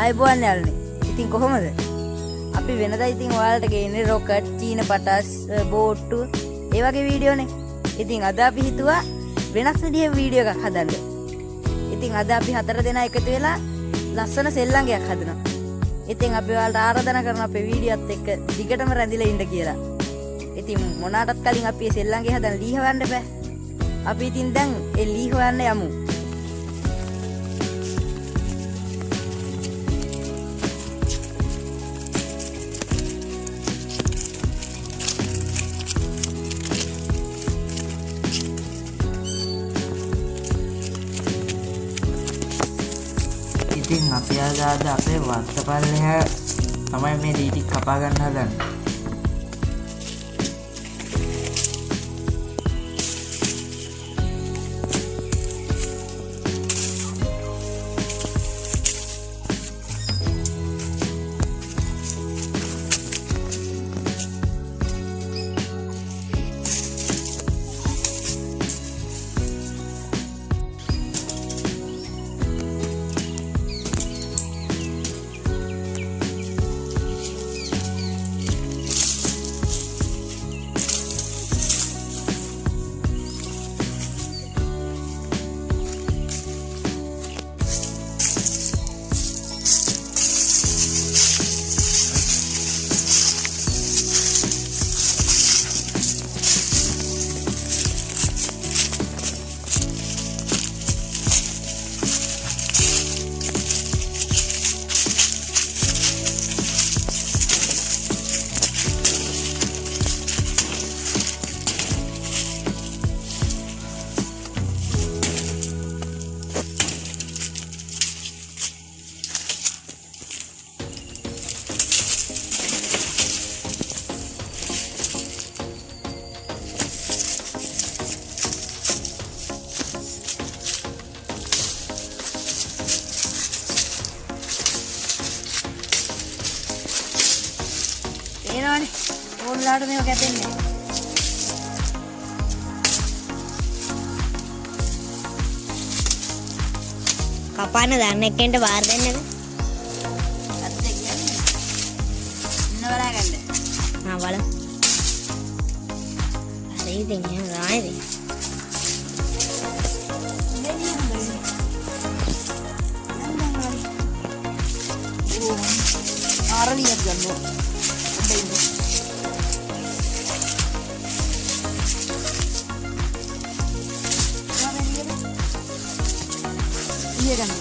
ආයුබෝවන් යාළුවනේ. ඉතින් කොහොමද? අපි වෙනදා ඉතින් ඔයාලට ගේන්නේ රොකට්, චීන පටස්, බෝට්ටු ඒ වගේ වීඩියෝනේ. ඉතින් අද අපි හිතුවා වෙනස් විදිහේ වීඩියෝ එකක් හදන්න. ඉතින් අද අපි 4 දෙනා එකතු වෙලා ලස්සන සෙල්ලංගයක් හදනවා. ඉතින් අපි ඔයාලට ආරාධනා කරනවා අපේ වීඩියෝත් එක්ක දිගටම රැඳිලා ඉන්න කියලා. ඉතින් මොනාටත් කලින් අපි මේ සෙල්ලංගේ හදන්න ලී හොයන්න බෑ. අපි ඉතින් දැන් ඒ ලී හොයන්න යමු. ඉතින් අපි අද අපේ වත්තපල්ලෙහා තමයි මේ ලී ටික කපා ගන්න හදන්නේ. එනවනේ ඕන්ලාට මේක කැපෙන්නේ. කපාන දන්න එක්කෙන්ට බාර දෙන්නද? අත් කියන්නේ. ඉන්න බලා ගන්න. ආ බලමු. හරි ඉතින් එහෙම තමයි. ආරලියක් ගන්නවා. Iya kan?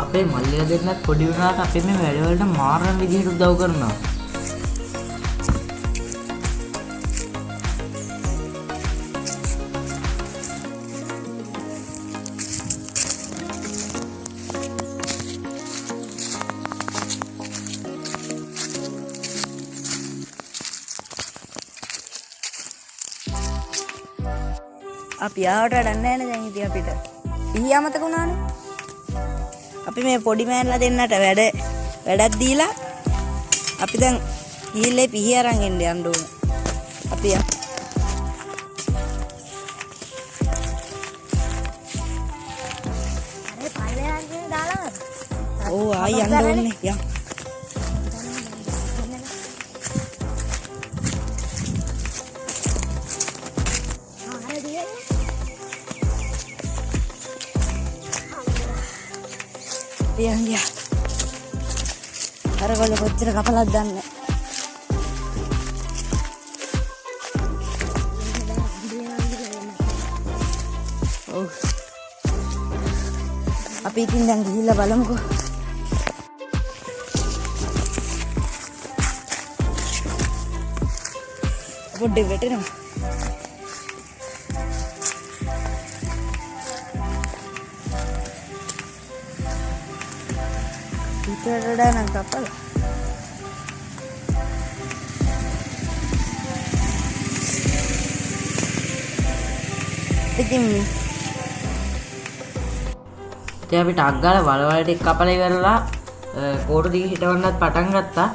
අපේ මල්ලිය දෙන්නත් පොඩි වුණාට අපි මේ වැඩවලට මාරන විදිහට උදව් කරනවා. අපි ආවට වැඩක් නැහැ නේ දැන් ඉතින් අපිට. ඊ අමතක වුණානේ. අපි මේ පොඩි මෑන්ලා දෙන්නට වැඩක් දීලා අපි දැන් ගිහිල්ලා පිහි අරන් එන්න යන්න ඕන. අපි අනේ පල්ලෙහාගෙන දාලා. ඕ ආයි යන්න ඕනේ. යන්න. Iya. Karena kalau bocor kapal dan api tindang gila balamku. Gede betul no. Itu ada nang kapal. ඉතින් ඉතින් අපි ටක් ගාලා වලවල් ටික කපලා ඉවරලා කෝටු දිග හිටවන්නත් පටන් ගත්තා.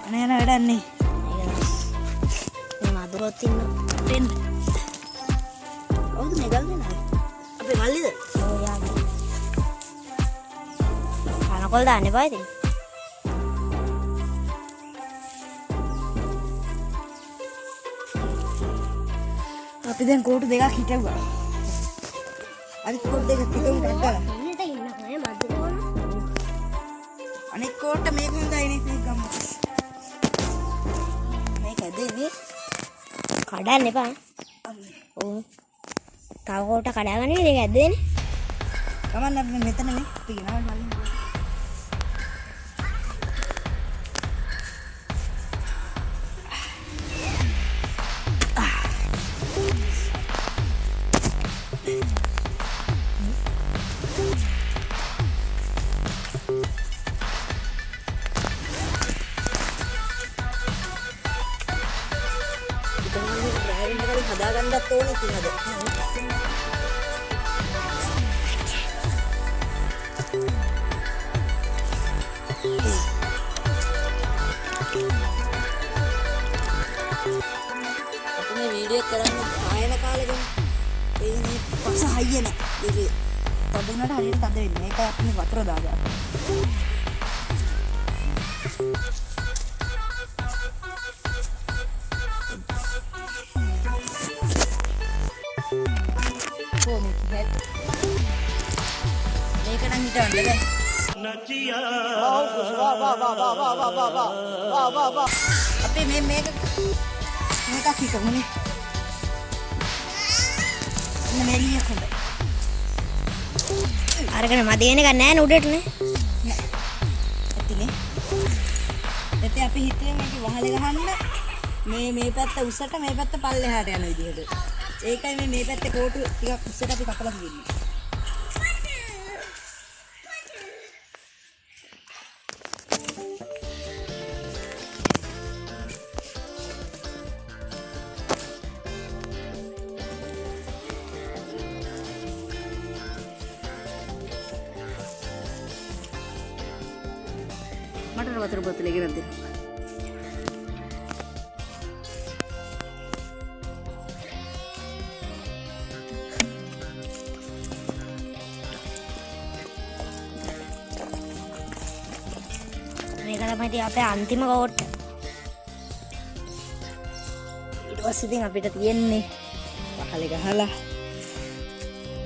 අනේ යන වැඩන්නේ මේ මදුරොත් ඉන්න දෙන්න. කවුද මේ ගල් දෙන්නේ? අපේ මල්ලිද? ඔයාගේ කනකොල් දාන්න එපා ඉතින්. අපි දැන් කෝටු දෙකක් හිටවුවා. අනිත් කෝටු දෙක තියමු ගත්තා. ඉන්නට ඉන්න මේ මදුරෝන අනිත් කෝට්ට මේක හොඳයි නේ මේක ගමු. මේක ඇදෙන්නේ කඩන්න එපා. ඔව්. තව කොට කඩාගන්න මේක ඇද්දේනේ. ගමන් අපි මෙතන නේ. අපි ගෙනාවල් මල්ලි. හදාගන්නත් ඕනේ ඉතින් අද. අපි මේ වීඩියෝ කරන්නේ ආයන කාලේ ගැන. ඒ මේ පස හයියන. ඒක තදුනට හරියට තද වෙන්නේ. මේක අපි මේ වතුර දාගන්න. මේක නම් හිටවන්න බෑ. අපි මේක හිටමුනේ. මෙලිය හොඳ. අරගෙන මදිගෙන ගන්න නෑ නේ උඩටනේ. ඇතිනේ. එතේ අපි හිතුවේ මේක වහලේ ගහන්න මේ පැත්ත උස්සට මේ පැත්ත පල්ලෙහාට යන විදිහට. ඒකයි මේ පැත්තේ කෝටු ටිකක් උස්සට අපි කපලා තියෙන්නේ. මට වතුර බෝතලේ ගෙනත් දෙන්න. මේක තමයි ඉතින් අපේ අන්තිම කෝට්ට. ඊට පස්සේ ඉතින් අපිට තියෙන්නේ වහලේ ගහලා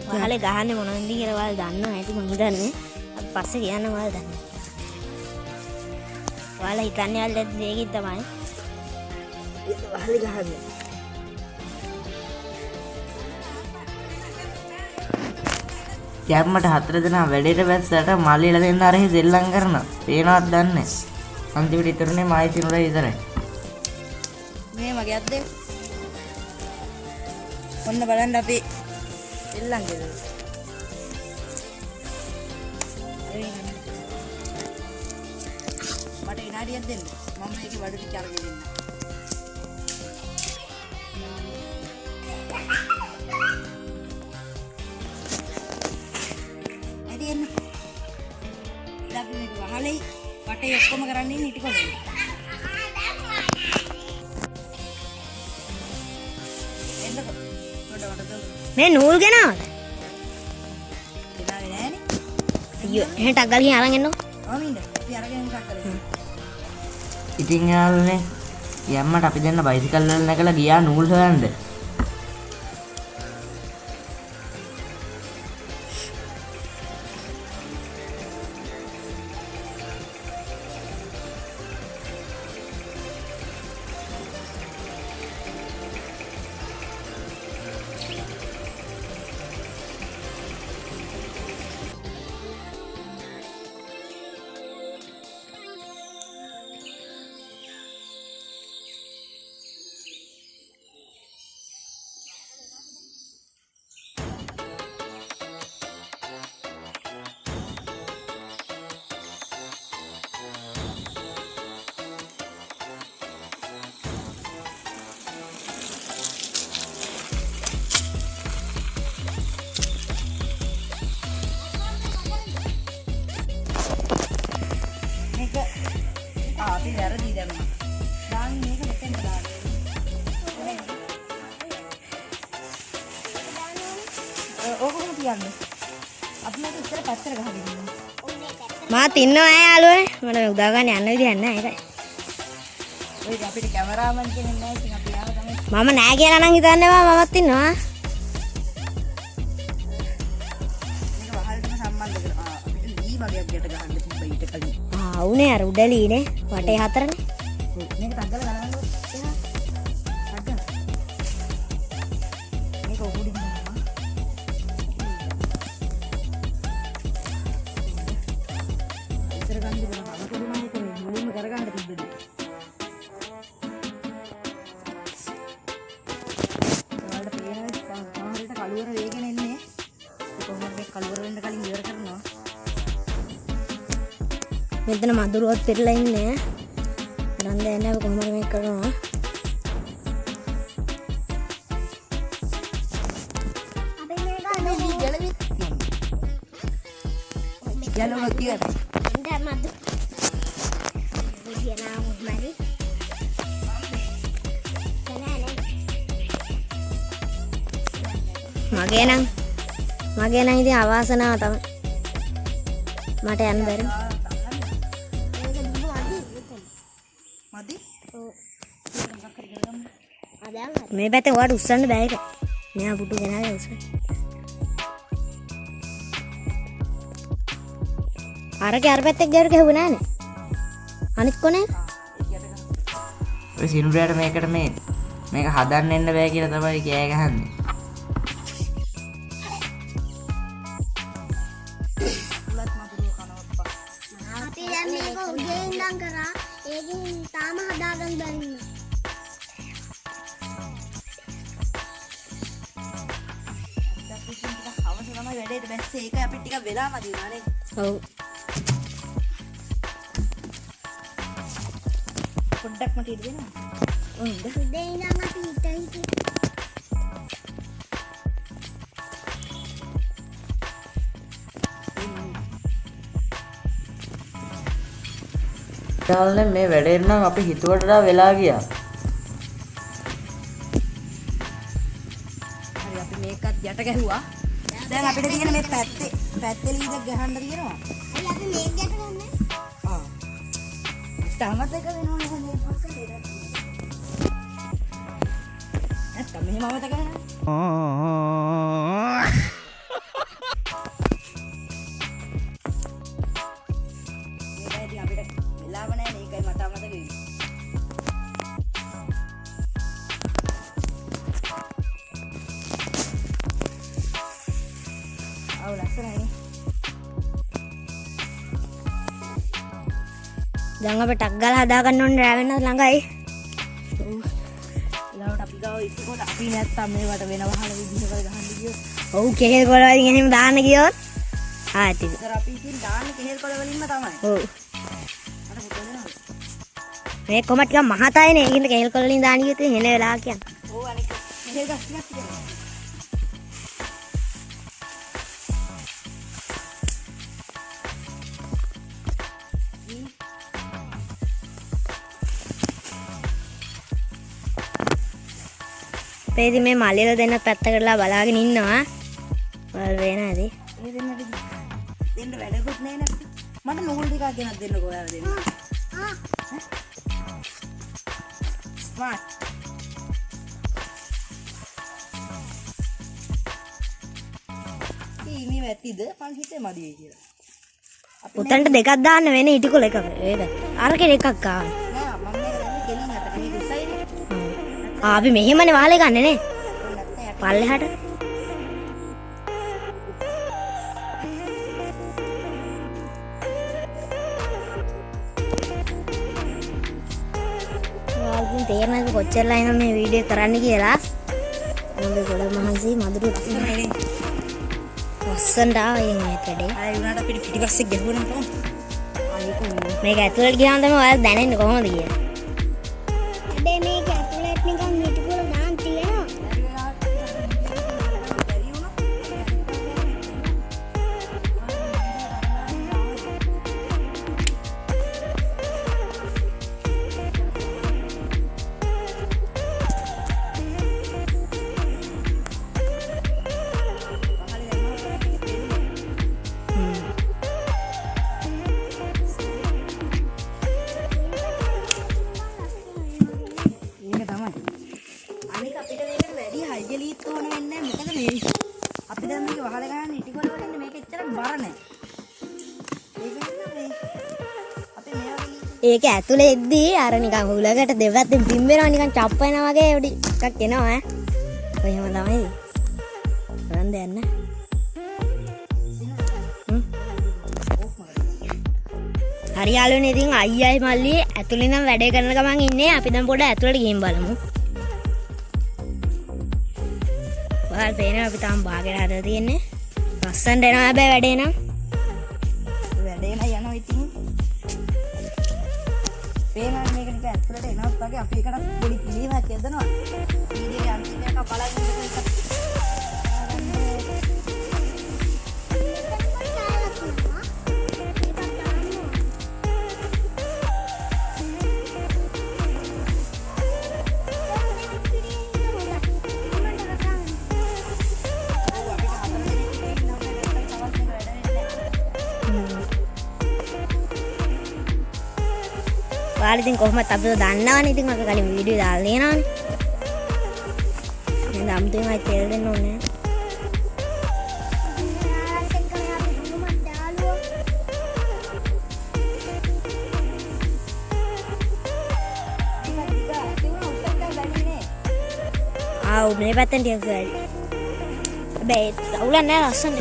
වහලේ ගහන්නේ මොනවද කියලා ඔයාලා දන්නවා ඇති මම හිතන්නේ. අපි පස්සේ කියන්න ඔයාලා දන්නවා. ඔයාලා හිතන්නේ ඔයාලා දෙකකින් තමයි. වහලේ ගහන්නේ. යම්මට 4 දෙනා වැඩේට වැස්සට මල්ලිලා දෙන්න අරහි දෙල්ලම් කරනවා. පේනවත් දන්නේ නැහැ. අන්තිමට ඉතුරුනේ මායි සිනුරයි විතරයි. මේ මගේ අත් දෙක. ඔන්න බලන්න අපි දෙල්ලම් කරනවා. මට විනාඩියක් දෙන්න. මම මේකේ බඩු ටික අරගෙන ඉන්න. ඇයි එන්නේ? අපි මේක වහලේ වටේ ඔක්කොම කරන්න ඉන්නේ ඊට කොහෙද? එන්නකො. මේ නූල් ගෙනාවද? ගෙනාවේ නෑනේ. අයියෝ එහෙනම් ටක් ගාලා ගිහින් අරන් එන්නකො. ආමින්ද අපි අරගෙන මොකක් කරේ? ඉතින් යාළුවනේ යම්මට අපි දෙන්න බයිසිකල් වල නැගලා ගියා නූල් හොයන්න. බලන්න. අපි මේක ඉස්සර පැත්තට ගහගෙන ඉන්නවා. මාත් ඉන්නවා යාළුවනේ. මට උදා ගන්න යන්න විදියක් නැහැ ඒකයි. ඔය අපිට කැමරාමන් කෙනෙක් නැහැ ඉතින් අපි ආව තමයි. මම නෑ කියලා නම් හිතන්නේවා මමත් ඉන්නවා. මේක වහලටම සම්බන්ධ කරලා අපිට ලී වගේක් ගැට ගහන්න තිබ්බ ඊට කලින්. උනේ අර උඩලීනේ වටේ හතරනේ. මේක තංගල ගලවන්න ඕනේ. තංගල. මේක උඩින් ගන්නවා. ඉතර ගන්න දෙන්න අපිට මම හිතන්නේ මුලින්ම කරගන්න තිබ්බද. ඔයාලට පේනවද සමහරවිට කළුවර වේගෙන එන්නේ. කොහොමද මේ කළුවර වෙන්න කලින් ඉවර කරනවා. මෙතන මදුරුවත් පෙරලා ඉන්නේ. රන් දෙන්න අපි කොහොමද මේක කරනවා? අපි මේක යලෝ කියලා. ඉඳ මදු. විදිනා මුස්මරි. මගේ නම් ඉතින් අවාසනාව තමයි. මට යන්න බැරි. මදි? මේ පැත්තේ ඔයාලට උස්සන්න බෑ ඒක. මෙයා පුටු ගෙනාවේ උස්සන්න. අරගේ අර පැත්තේ ගියර ගැහුවේ නෑනේ. අනිත් කොනේ? ඔය සිනුරයට මේකට මේක හදන්න එන්න බෑ කියලා තමයි කෑ ගහන්නේ. අපි දැන් මේක උදේ ඉඳන් කරා. ඒකෙන් තාම හදාගන්න බැරි නේ. හවස තමයි වැඩේට බැස්සේ ඒක අපිට ටිකක් වෙලා මදි වුණා නේ. ඔව්. පොඩ්ඩක් මට ඉඩ දෙන්න. උදේ ඉඳන් අපි හිටියේ. යාළුවනේ මේ වැඩේ නම් අපි හිතුවට වඩා වෙලා ගියා. හරි අපි මේකත් යට ගැහුවා. දැන් අපිට තියෙන මේ පැත්තේ ලීදක් ගහන්න තියෙනවා. අයි අපි මේක ගැට ගන්න. ආ. තාමත් එක වෙනවනේ මේ පස්සේ. නැත්තම් මෙහෙම අවත ගහන්න. මේකයි අපිට වෙලාව නැහැ මේකයි මට අමතක වෙන්නේ. ආව ලස්සනයි. දැන් අපි ටක් ගාලා හදා ගන්න ඕනේ රෑ වෙනස් ළඟයි. ඊළඟට අපි ගාව ඉස්සෙකොට අපි නැත්තම් මේවට වෙන වහල විදිහකට ගහන්න ගියොත් ඔව් කෙහෙල් කොළ වලින් එහෙම දාන්න ගියොත් ආතිද. ඉතින් අපි ඉතින් දාන්නේ කෙහෙල් කොළ වලින්ම තමයි. ඔව්. අර පුතේ නේද? මේ කොම ටිකක් මහතයිනේ. ඒකින්ද කෙහෙල් කොළ වලින් දාන්න ගියොත් හෙන වෙලා කියන්නේ. ඕ අනික කෙහෙල් ගස් ටිකක් තියෙනවා. අපි ඉතින් මේ මල්ලිල දෙන්න පැත්තකටලා බලාගෙන ඉන්නවා. වල වෙනදී. ඒ දෙන්න වැඩකුත් නෑ නේද? මට නූල් ටිකක් ගෙනත් දෙන්නකෝ ඔයාලා දෙන්න. ස්මාර්ට්. මේ වැතිද මං හිතේ මදි වෙයි කියලා. උතන්ට දෙකක් දාන්න වෙන ඉටිකොල එකක්. ඒක. අරකේ එකක් ගන්න. නෑ මම මේක දැන්නේ ගෙලින් අතට මේක උසයිනේ. අපි මෙහෙමනේ වාලේ ගන්න නේ. නැත්නම් පල්ලෙහාට. ඔයාලට තේරෙනවද කොච්චරලා ඉන්න මේ වීඩියෝ කරන්න කියලා? මොකද ගොඩක් මහන්සි මදුරුත් ලස්සනට ආවේ මේ වැඩේ. ආයෙ උනාට අපිට පිටිපස්සේ ගැහුවනම් තමයි. මේක ඇතුළට ගියාම තමයි ඔයාලා දැනෙන්නේ කොහොමද කියලා. හැබැයි මේක ඇතුළට නිකන් මිටිකුල දාන් තියෙනවා. ඒක ඇතුලේ එද්දී අර නිකන් උලකට දෙවැත්තෙන් පිම්බෙනවා නිකන් චප් වෙනවා වගේ උඩි එකක් එනවා ඈ. කොහේම තමයි. කරන් දෙන්න. හරි යාළුවනේ ඉතින් අයියයි මල්ලි ඇතුලේ ඉඳන් වැඩේ කරන ගමන් ඉන්නේ. අපි දැන් පොඩ්ඩක් ඇතුලට ගිහින් බලමු. ඔයාලා පේනවා අපි තාම බාගෙට හදලා තියෙන්නේ. ලස්සනට එනවා හැබැයි වැඩේ නම්. වැඩේ නම් යනවා ඉතින්. පේනවා මේක නිකන් ඇතුළට එනවත් වගේ අපි එකට පොඩි පිළිවෙලක් යදනවා. වීඩියෝ අන්තිම එක බලන්න ඔයාලා ඉතින් කොහොමද අපිට දන්නවනේ ඉතින් අපි කලින් වීඩියෝ දාලා තියෙනවානේ. දැන් අමුතුවෙන්මයි තෙල් දෙන්න ඕනේ. මේ පැත්තෙන් ටිකක් ගායි. හැබැයි අවුලක් නැහැ ලස්සනට.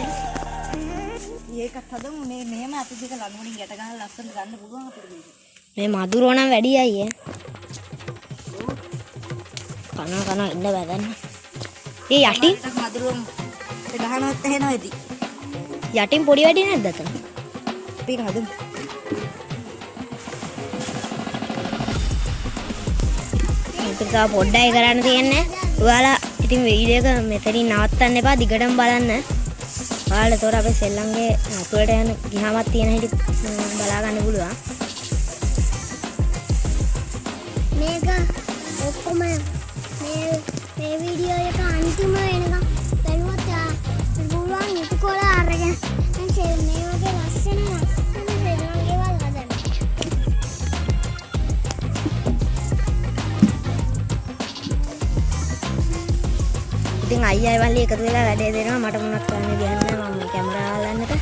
ඒකත් හදමු මේ මෙහෙම අපි දෙක ළඟුණින් ගැට ගහලා ලස්සනට ගන්න පුළුවන් අපිට මේක. මේ මధుරෝ නම් වැඩි අයියේ. කන ඉන්න බෑදන්න. ඒ යටින් මధుරම් ගහනවත් එහෙනවා ඉතින්. යටින් පොඩි වැඩි නැද්ද අතන? අපි ඒක හදමු. මේක තව පොඩ්ඩයි කරන්න තියෙන්නේ. ඔයාලා ඉතින් වීඩියෝ එක මෙතනින් නවත්තන්න එපා දිගටම බලන්න. ඔයාලා තෝර අපේ සෙල්ලම්ගේ අතුලට යන ගිහාමත් තියෙන හැටි බලා ගන්න පුළුවන්. මේක ඔක්කොම මේ වීඩියෝ එක අන්තිම වෙනකම් බලුවත් පුළුවන් ඉතිකොල අරගෙන මේ වගේ ලස්සන සෙල්ලම් ගෙවල් හදන්න. ඉතින් අයියයි වල්ලි එකතු වෙලා වැඩේ දෙනවා මට මොනවත් කරන්න දෙන්නේ නැහැ මම මේ කැමරාව අල්ලන්නට.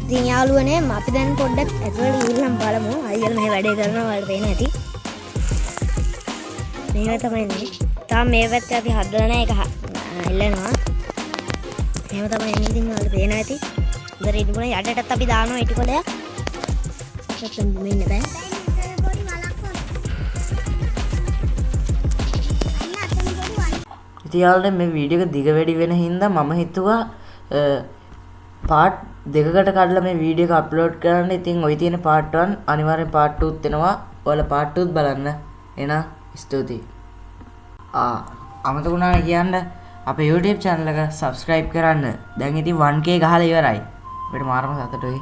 ඉතින් යාළුවනේ අපි දැන් පොඩ්ඩක් ඇතුළට ගිහින් බලමු අයියලා මේ වැඩේ කරනවා වලට පේන ඇති. මේක තමයි ඉන්නේ. තාම මේ පැත්තේ අපි හදලා නැහැ ඒක එල්ලනවා. එහෙම තමයි ඉන්නේ ඉතින් වලට පේන ඇති. ඉතින් ඊට පස්සේ යටටත් අපි දානවා ඊට කොලයක්. ඔතන මෙන්න බෑ. ඉතින් යාළුවනේ මේ වීඩියෝ එක දිග වැඩි වෙන හින්දා මම හිතුවා පාර්ට් දෙකකට කඩලා මේ වීඩියෝ එක අප්ලෝඩ් කරන්න. ඉතින් ওই තියෙන පාර්ට් 1 අනිවාර්යෙන් පාර්ට් 2ත් එනවා. ඔයාලා පාර්ට් 2ත් බලන්න. එහෙනම් ස්තුතියි. අමතක වුණා කියන්න අපේ YouTube channel එක subscribe කරන්න. දැන් ඉතින් 1k ගහලා ඉවරයි. අපිට මාරම සතුටුයි.